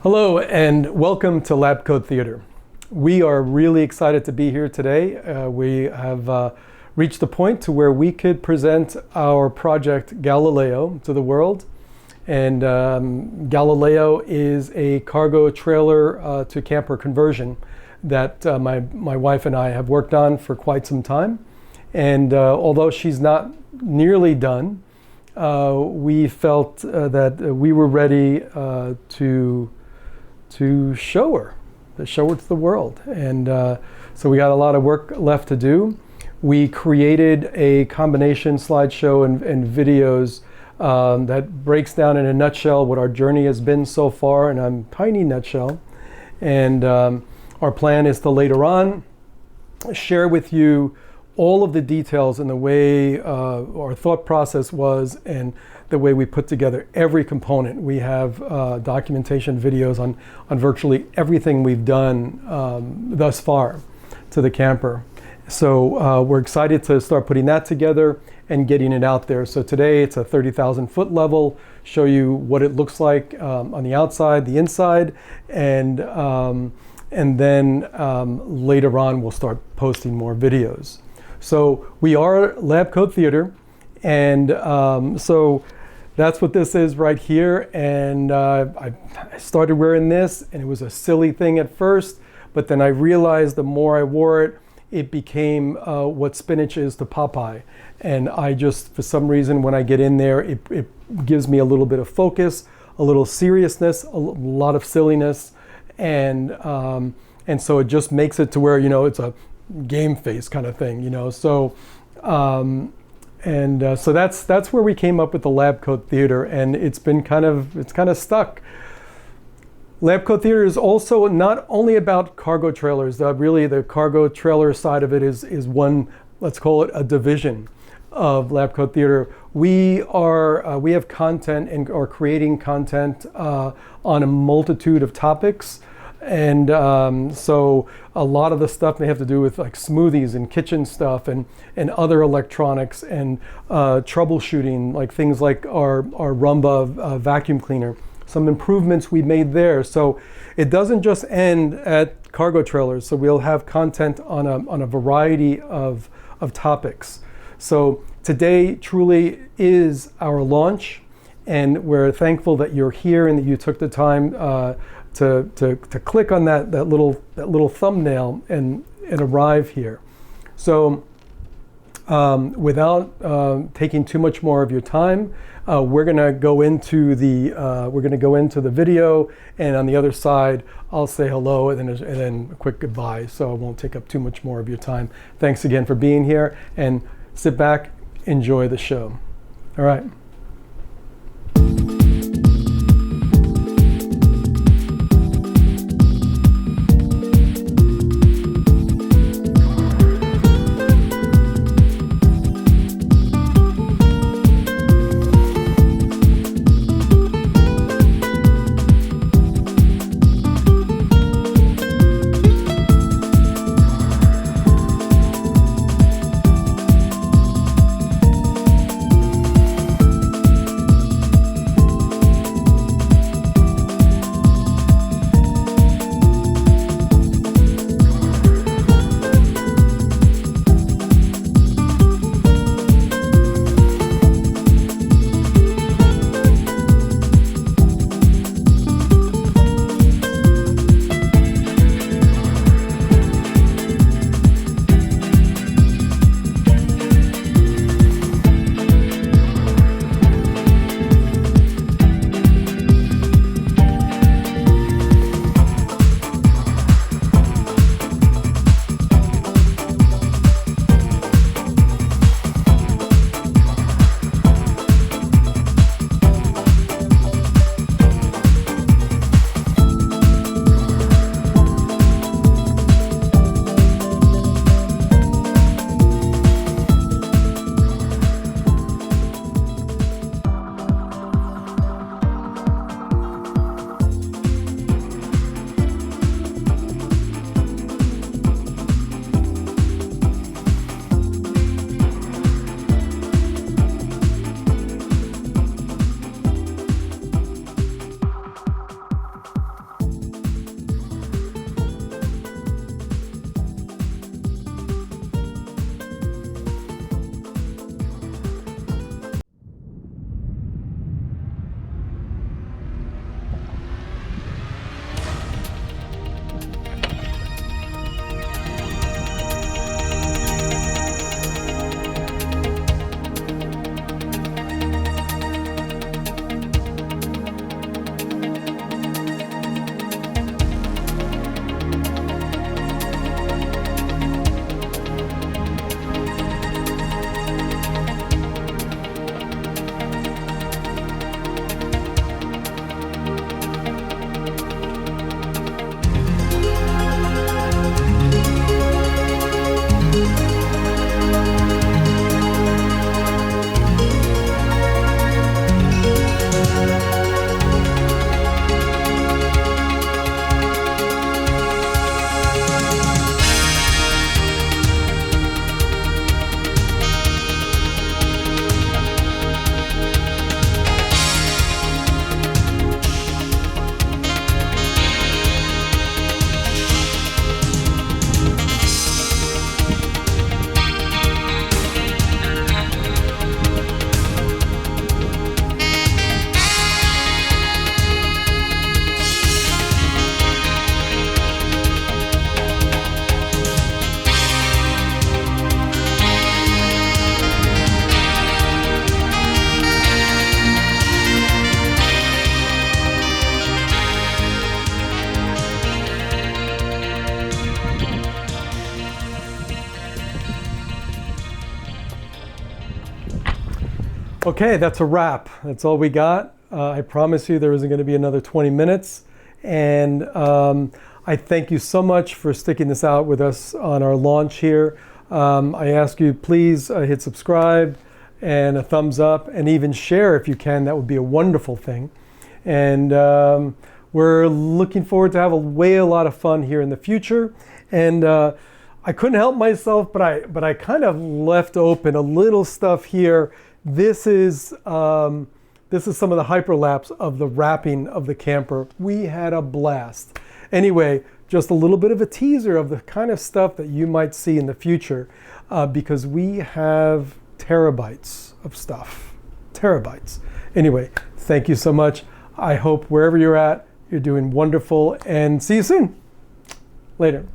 Hello and welcome to Lab Coat Theater. We are really excited to be here today. We have reached the point to where we could present our project Galileo to the world. And Galileo is a cargo trailer to camper conversion that my wife and I have worked on for quite some time. And although she's not nearly done, we felt that we were ready to show her to the world. And so we got a lot of work left to do. We created a combination slideshow and videos that breaks down in a nutshell what our journey has been so far in a tiny nutshell. And our plan is to later on share with you all of the details and the way our thought process was and the way we put together every component. We have documentation videos on virtually everything we've done thus far to the camper. So we're excited to start putting that together and getting it out there. So today it's a 30,000 foot level, show you what it looks like on the outside, the inside, and then later on we'll start posting more videos. So we are Lab Coat Theater, and so that's what this is right here. And I started wearing this, and it was a silly thing at first, but then I realized the more I wore it, it became what spinach is to Popeye. And I just, for some reason, when I get in there, it gives me a little bit of focus, a little seriousness, a lot of silliness, and so it just makes it to where, you know, it's a game face kind of thing, you know. So so that's where we came up with the Lab Coat Theater, and it's kind of stuck. Lab Coat Theater is also not only about cargo trailers. Really, the cargo trailer side of it is one, let's call it a division of Lab Coat Theater. We have content and are creating content on a multitude of topics. And so a lot of the stuff may have to do with like smoothies and kitchen stuff and other electronics and troubleshooting, like things like our Rumba vacuum cleaner, some improvements we made there. So it doesn't just end at cargo trailers. So we'll have content on a variety of topics. So today truly is our launch, and we're thankful that you're here and that you took the time to click on that little thumbnail and arrive here. So without taking too much more of your time, we're gonna go into the video, and on the other side I'll say hello and then a quick goodbye, so I won't take up too much more of your time. Thanks again for being here, and sit back, enjoy the show. All right. Okay, that's a wrap. That's all we got. I promise you there isn't going to be another 20 minutes. And I thank you so much for sticking this out with us on our launch here. I ask you, please hit subscribe and a thumbs up, and even share if you can. That would be a wonderful thing. And we're looking forward to have a lot of fun here in the future. And I couldn't help myself, but I kind of left open a little stuff here. This is some of the hyperlapse of the wrapping of the camper. We had a blast. Anyway, just a little bit of a teaser of the kind of stuff that you might see in the future, because we have terabytes of stuff. Terabytes. Anyway, thank you so much. I hope wherever you're at, you're doing wonderful, and see you soon. Later.